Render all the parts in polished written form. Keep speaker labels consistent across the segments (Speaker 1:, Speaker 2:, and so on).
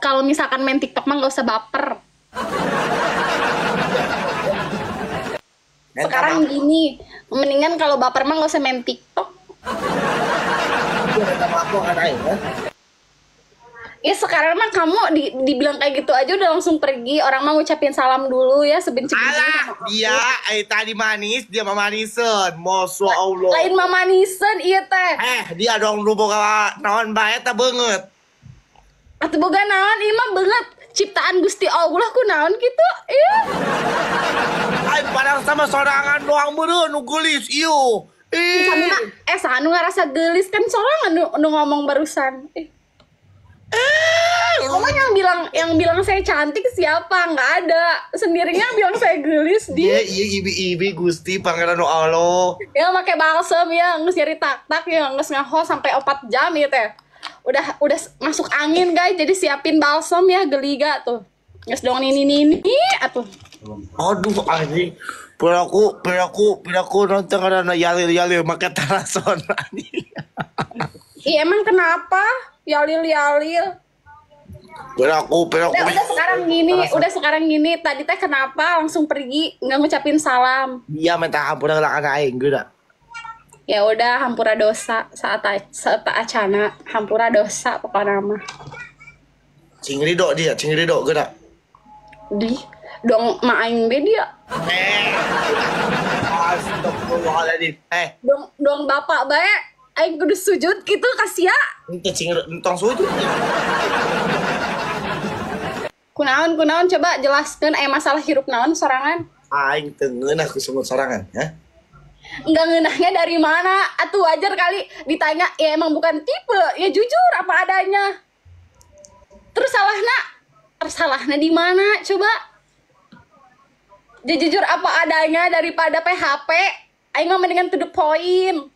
Speaker 1: Kalau misalkan main TikTok mah nggak usah baper. Sekarang gini, mendingan kalau baper mah nggak usah main TikTok. Ya sekarang mah kamu dibilang kayak gitu aja udah langsung pergi. Orang mah ngucapin salam dulu ya sebenci-bencinya.
Speaker 2: Alah, dia tadi manis, dia mamanisan. Masya Allah.
Speaker 1: Lain mamanisan iya teh.
Speaker 2: Dia dong lu boga naon bae teh beungeut.
Speaker 1: Atuh boga naon ieu mah beungeut ciptaan Gusti Allah ku naon gitu. Iya.
Speaker 2: Ai padahal sama sorangan doang meureun nu geulis ieu.
Speaker 1: Sanu ngerasa gelis kan sorangan nu ngomong barusan. Kamu yang bilang saya cantik siapa? Nggak ada. Sendirinya bilang saya gelis dia.
Speaker 2: Iya ibi Gusti pangeran Allah.
Speaker 1: Ya pakai balsam ya, nges nyari tak ya, nges ngaho sampai 4 jam ya teh. Udah masuk angin guys, jadi siapin balsam ya geliga tuh. Nges dong ini atuh.
Speaker 2: Aduh anjing. Piraku nonton karena yalil make tarason anjing.
Speaker 1: Iya emang kenapa? Yalil.
Speaker 2: Piraku.
Speaker 1: Udah sekarang gini. Tadi teh kenapa langsung pergi nggak ngucapin salam?
Speaker 2: Dia minta ampun lah anak aing geuda.
Speaker 1: Ya udah hampura dosa saat acana hampura dosa pokoknya mah.
Speaker 2: Cing ridho geuda.
Speaker 1: Di dong ma aing be dia.
Speaker 2: Astagfirullahaladzim.
Speaker 1: Dong bapak bae aing kudu sujud gitu kasia.
Speaker 2: Ente cing entong sujud.
Speaker 1: Kunaon coba jelaskan masalah hirup naon sorangan.
Speaker 2: Aing teu ngeunah ku sungut sorangan, ya.
Speaker 1: Enggak ngeunahnya dari mana? Atuh wajar kali ditanya, ya emang bukan tipe. Ya jujur apa adanya. Terus salahna di mana? Coba. Ya jujur apa adanya daripada PHP. Aing mah mendingan to the point.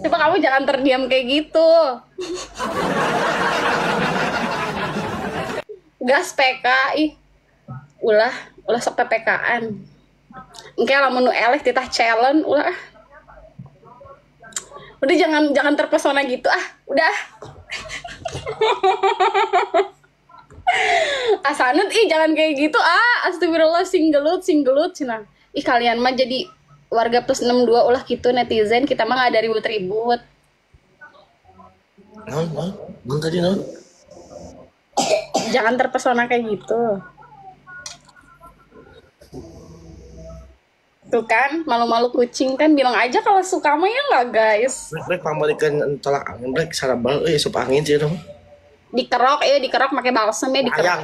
Speaker 1: Coba kamu jangan terdiam kayak gitu. Gas PK ulah sok PPK-an. Engke lamun nu eleh titah challenge ulah. Udah jangan terpesona gitu udah. Asanut jangan kayak gitu astagfirullah singgelut cenah. Kalian mah jadi warga plus 62 ulah gitu netizen, kita mah nggak ada ribut-ribut.
Speaker 2: Naon tadi naon?
Speaker 1: Jangan terpesona kayak gitu. Tuh kan, malu-malu kucing kan, bilang aja kalau suka mah ya nggak guys.
Speaker 2: Brek pambalikan tolak angin brek sarabal sup angin sih dong.
Speaker 1: Dikerok pakai balsam ya dikerok.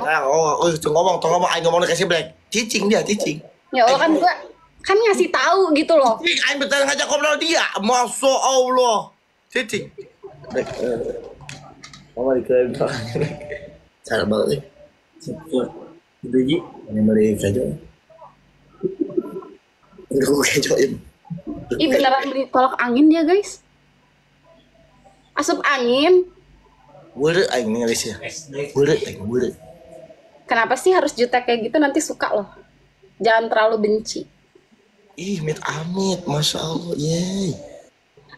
Speaker 2: Tong ngomong aing ngomong kasih brek. Cicing.
Speaker 1: Ya Allah kan gua kan ngasih tahu gitu loh.
Speaker 2: Aing betul ngajak ngobrol dia. Masya Allah. Cicing. Brek. Pambalikan sarabal Itu ji, ini mari kerja. Enggak kecoin.
Speaker 1: Beneran beli tolak angin dia guys. Asup angin.
Speaker 2: Wure aing ngelis ya. Wure.
Speaker 1: Kenapa sih harus jutek kayak gitu, nanti suka loh. Jangan terlalu benci.
Speaker 2: Amit, Masya Allah, yeay.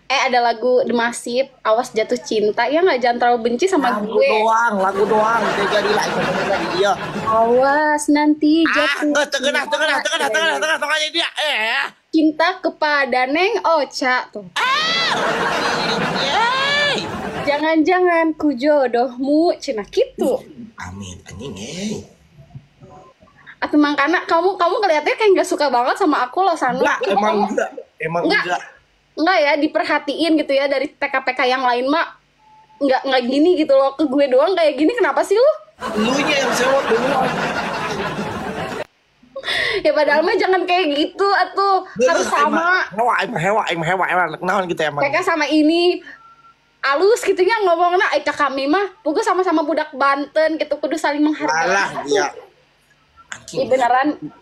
Speaker 1: Ada lagu The Massive, Awas Jatuh Cinta, ya nggak, jangan terlalu benci sama gue.
Speaker 2: Lagu doang, jadi lah itu dia.
Speaker 1: Awas nanti jatuh.
Speaker 2: Tengah dia.
Speaker 1: Cinta kepada Neng Ocha tuh. Jangan-jangan ku jodohmu, cenah gitu.
Speaker 2: Amin, anjing.
Speaker 1: Atau mangkana kamu kelihatannya kayak nggak suka banget sama aku loh Sanu.
Speaker 2: Emang enggak.
Speaker 1: Enggak ya, diperhatiin gitu ya dari TKPK yang lain mah enggak gini gitu loh, ke gue doang kayak gini, kenapa sih lu?
Speaker 2: Lunya yang sewot duluan.
Speaker 1: Ya padahal mah jangan kayak gitu atuh, harus sama.
Speaker 2: Hewa naon gitu emang.
Speaker 1: Kayak sama ini alus gitu ya ngomongna kami mah pokoknya sama-sama budak Banten gitu, kudu saling menghargai.
Speaker 2: Alah dia.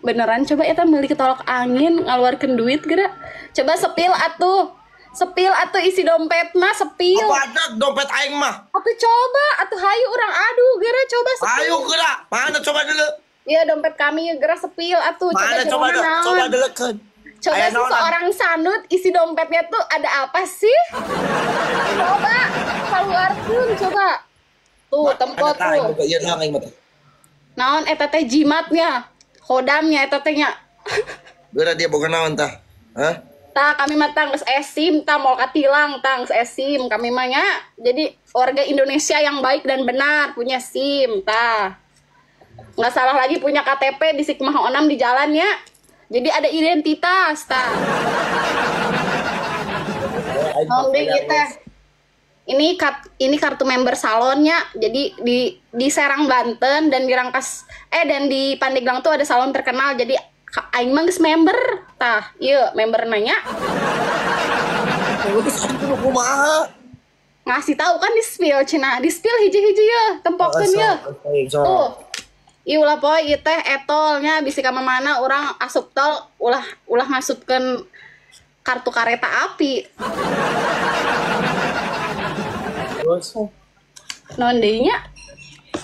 Speaker 1: Beneran coba eta beli ketolak angin ngaluarkeun duit geura. Coba sepil atuh isi dompetna sepil.
Speaker 2: Apa ada dompet aing mah?
Speaker 1: Atuh hayu urang adu geura coba sepil.
Speaker 2: Hayu geura, mana coba dulu.
Speaker 1: Iya dompet kami geura sepil atuh
Speaker 2: coba delekeun.
Speaker 1: Coba seorang sanut isi dompetnya tuh ada apa sih? Coba keluarkeun coba. Tuh, tempat
Speaker 2: Ada
Speaker 1: tuh.
Speaker 2: buka ieu doang aing mah.
Speaker 1: Naon eta teh jimatnya. Kodamnya eta teh nya.
Speaker 2: Beura dia boga naon tah? Hah?
Speaker 1: Tah kami mah tang geus esim tah mau katilang tang geus esim kami mah nya. Jadi warga Indonesia yang baik dan benar punya SIM tah. Nggak salah lagi punya KTP di Sikmah Onam di jalan ya. Jadi ada identitas tah. Ngombe kita. Ini kartu member salonnya. Jadi di Serang Banten dan di Rangkas dan di Pandeglang tuh ada salon terkenal. Jadi aing mah geus member tah. Ieu member nanya.
Speaker 2: Terus aku kumaha?
Speaker 1: Ngasih tahu kan di spill cina. Di spill hiji-hiji ya, tempokeun ya. Tuh. Ieu ulah poe ieu teh etolnya bisi ka mana orang asup tol ulah ngasupkeun kartu kereta api.
Speaker 2: Terus
Speaker 1: Non deui nya.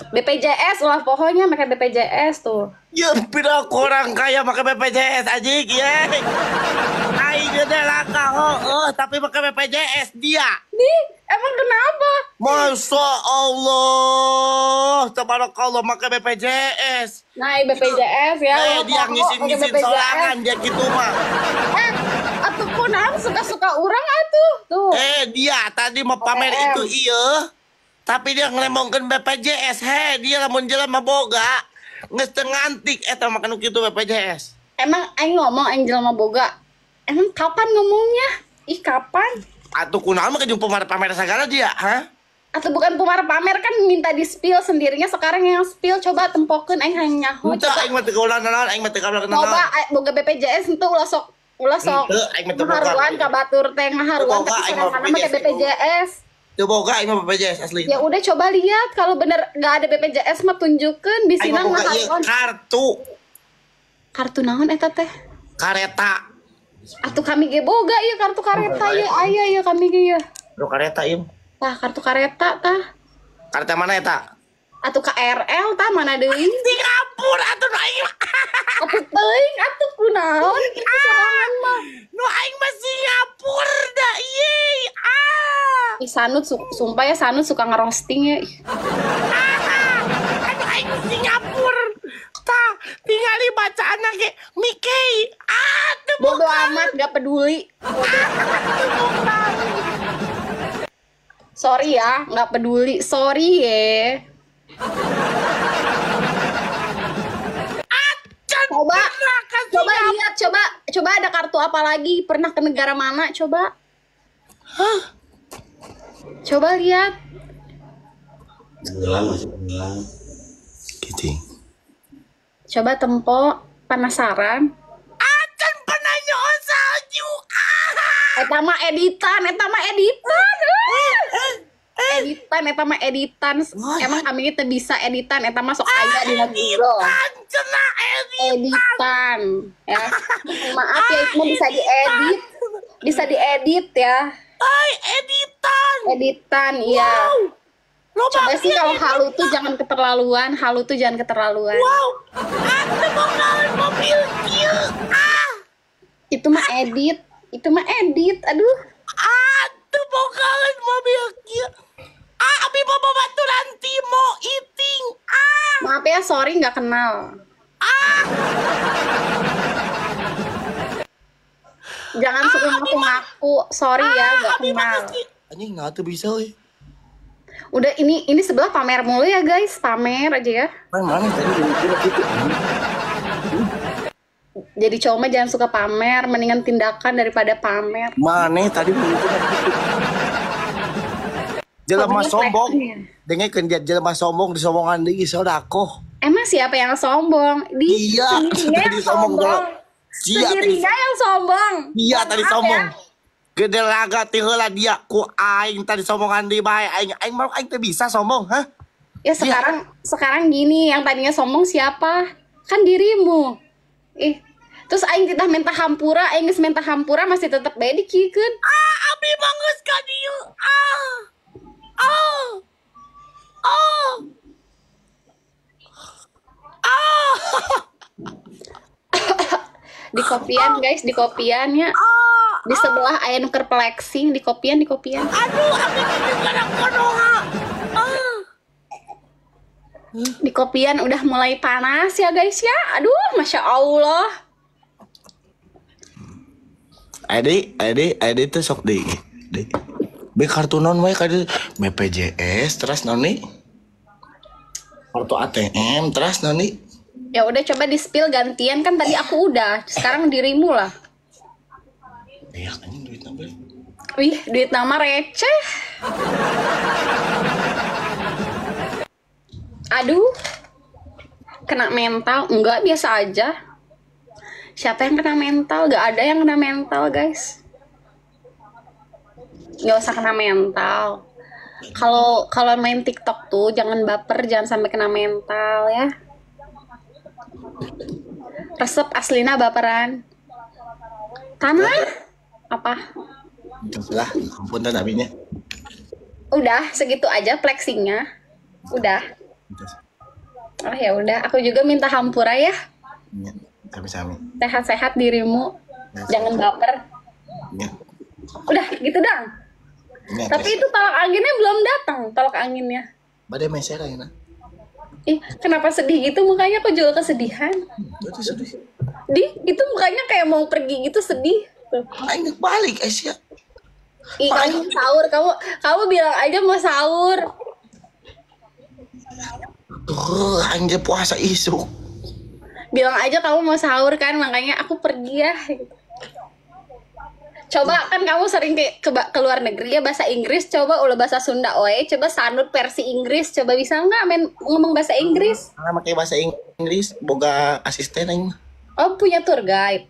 Speaker 1: BPJS ulah pokoknya make BPJS tuh.
Speaker 2: ya pira orang kaya pakai BPJS anjing ya. Aing udah laka tapi pakai BPJS dia.
Speaker 1: Nih, emang kenapa?
Speaker 2: Masya Allah, tabarakallah pakai BPJS.
Speaker 1: Nah, BPJS ya.
Speaker 2: Dia ngisi-ngisi sorangan dia gitu mah.
Speaker 1: Atuh kunaon suka-suka orang atuh. Tuh.
Speaker 2: Dia tadi mau pamer
Speaker 1: OTM.
Speaker 2: itu iya. Tapi dia ngelemongkeun BPJS. Dia lamun jalan mah boga. Geus teu ngantik eta makan kitu BPJS.
Speaker 1: Emang aing ngomong aing jelema boga. Emang kapan ngomongnya? Ih, kapan?
Speaker 2: Atuh kunaon mah kejung pamer segala dia, hah?
Speaker 1: Atau bukan pemar pamer kan minta di spill sendirinya sekarang yang spill coba tempokeun aing hanya nyaho.
Speaker 2: Entah aing mah teu kaulah naon, aing mah teu kaulah naon.
Speaker 1: Coba boga BPJS henteu ulah sok
Speaker 2: Henteu, aing mah teu boga.
Speaker 1: ngaharuan ka batur teh ngaharuan
Speaker 2: Teu boga,
Speaker 1: tapi
Speaker 2: aing mah
Speaker 1: sorangan make BPJS.
Speaker 2: Teu boga aing mah BPJS asli.
Speaker 1: Ya udah coba lihat kalau bener nggak ada BPJS mah tunjukkeun
Speaker 2: Aing
Speaker 1: bisina
Speaker 2: mah boga ieu
Speaker 1: ngaharuan.
Speaker 2: kartu
Speaker 1: Kartu naon eta teh?
Speaker 2: kareta.
Speaker 1: Atuh kami ge boga ieu kartu kareta ieu aya ieu kami ge ieu.
Speaker 2: Bro kareta ieu.
Speaker 1: Tah kartu kareta tah.
Speaker 2: Kareta mana eta?
Speaker 1: Atuh KRL tah mana deui?
Speaker 2: Singapura atuh aing.
Speaker 1: Atuh teuing atuh kunaon kitu sorangan mah.
Speaker 2: Nu aing mah Singapura da ieu.
Speaker 1: Ih Sanut sumpah ya Sanut suka ngerosting ya. Ih.
Speaker 2: Aduh aing Singapura. Tah, tinggali bacaan ge Mickey. Aduh
Speaker 1: Bodo amat gak peduli. Sorry ya, nggak peduli. Sorry ya. Coba lihat, coba ada kartu apa lagi? Pernah ke negara mana? Coba. Coba lihat.
Speaker 2: Gitu.
Speaker 1: Coba tempo penasaran.
Speaker 2: Acan pernah nyoon salju.
Speaker 1: Eta mah editan. Editan, eta mah editan. Emang kami kita bisa editan, eta mah sok aya di Google.
Speaker 2: Cenah
Speaker 1: Editan, ya. Maaf ya, itu mah bisa diedit. Bisa diedit ya.
Speaker 2: Ay, editan.
Speaker 1: Iya.
Speaker 2: Lo
Speaker 1: Coba sih kalau halu tuh jangan keterlaluan,
Speaker 2: Wow. Aku mau kawin mobil kieu.
Speaker 1: Itu mah edit. Aduh.
Speaker 2: Aduh mau kawin mobil kieu. Abi mau babaturan Timo Iting.
Speaker 1: Maaf ya, sorry nggak kenal. Jangan suka ngaku-ngaku. Sorry ya, nggak kenal.
Speaker 2: Anjing nggak tuh bisa euy.
Speaker 1: Udah ini sebelah pamer mulu ya guys, pamer aja ya.
Speaker 2: Mana tadi gitu.
Speaker 1: Jadi cowok mah jangan suka pamer, mendingan tindakan daripada pamer.
Speaker 2: Mana tadi jelema sombong. Dengekeun dia jelema sombong disombongan deui sodako.
Speaker 1: Emang siapa yang sombong?
Speaker 2: Iya,
Speaker 1: Sendirinya
Speaker 2: tadi
Speaker 1: yang
Speaker 2: sombong dulu.
Speaker 1: Sendirinya yang sombong.
Speaker 2: Iya tadi
Speaker 1: Maaf
Speaker 2: sombong.
Speaker 1: ya.
Speaker 2: Gede laga ti heula dia ku aing tadi sombongan di bae aing mah aing teh bisa sombong, hah?
Speaker 1: Ya sekarang gini, yang tadinya sombong siapa? Kan dirimu. Terus aing titah minta hampura, aing geus minta hampura masih tetep bae dikiekeun.
Speaker 2: Abi mah geus ka dieu.
Speaker 1: Di kopian guys, di kopian ya. Di sebelah aya nuker flexing di kopian.
Speaker 2: Aduh, aku kadang konoha.
Speaker 1: Di kopian udah mulai panas ya guys ya. Aduh, masya Allah.
Speaker 2: Ade tuh sok deh. Be kartu non wae kade BPJS terus noni. Kartu ATM terus noni.
Speaker 1: Ya udah coba di spill gantian kan tadi aku udah. Sekarang dirimu lah.
Speaker 2: Iya kan duit nambah.
Speaker 1: Wih, duit nama receh. Aduh. Kena mental? Enggak, biasa aja. Siapa yang kena mental? Gak ada yang kena mental, guys. Gak usah kena mental. Kalau main TikTok tuh jangan baper, jangan sampai kena mental ya. Resep aslina baperan. Tanah? Apa?
Speaker 2: Lah, ampun tak abinya.
Speaker 1: Udah, segitu aja flexingnya. Udah. Oh ya udah, aku juga minta hampura ya.
Speaker 2: Iya, sami-sami.
Speaker 1: Sehat-sehat dirimu.
Speaker 2: Ya,
Speaker 1: Jangan baper.
Speaker 2: Iya.
Speaker 1: Udah, gitu dong.
Speaker 2: Iya,
Speaker 1: Tapi itu tolak anginnya belum datang, tolak anginnya.
Speaker 2: badai meser ya nah.
Speaker 1: Ih, kenapa sedih gitu mukanya? Kok juga kesedihan?
Speaker 2: Itu sedih.
Speaker 1: Itu mukanya kayak mau pergi gitu, sedih. Tuh.
Speaker 2: Aing balik Asia.
Speaker 1: Ih, kamu sahur, kamu bilang aja mau sahur.
Speaker 2: Tuh, aing puasa isuk.
Speaker 1: Bilang aja kamu mau sahur kan, makanya aku pergi ya. Coba kan kamu sering ke luar negeri ya, bahasa Inggris, coba ulah bahasa Sunda oe, coba sanut versi Inggris, coba bisa nggak ngomong bahasa Inggris?
Speaker 2: Karena pakai bahasa Inggris, boga asisten aing.
Speaker 1: Oh, punya tour guide.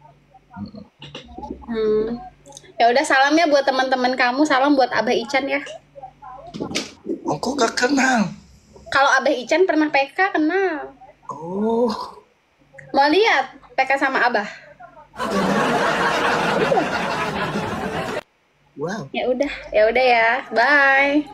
Speaker 1: Ya udah, salam ya buat teman-teman kamu, salam buat Abah Ican ya.
Speaker 2: Aku gak kenal.
Speaker 1: Kalau Abah Ican pernah PK, kenal.
Speaker 2: Oh.
Speaker 1: Mau lihat PK sama Abah?
Speaker 2: Wow.
Speaker 1: Ya udah ya. Bye.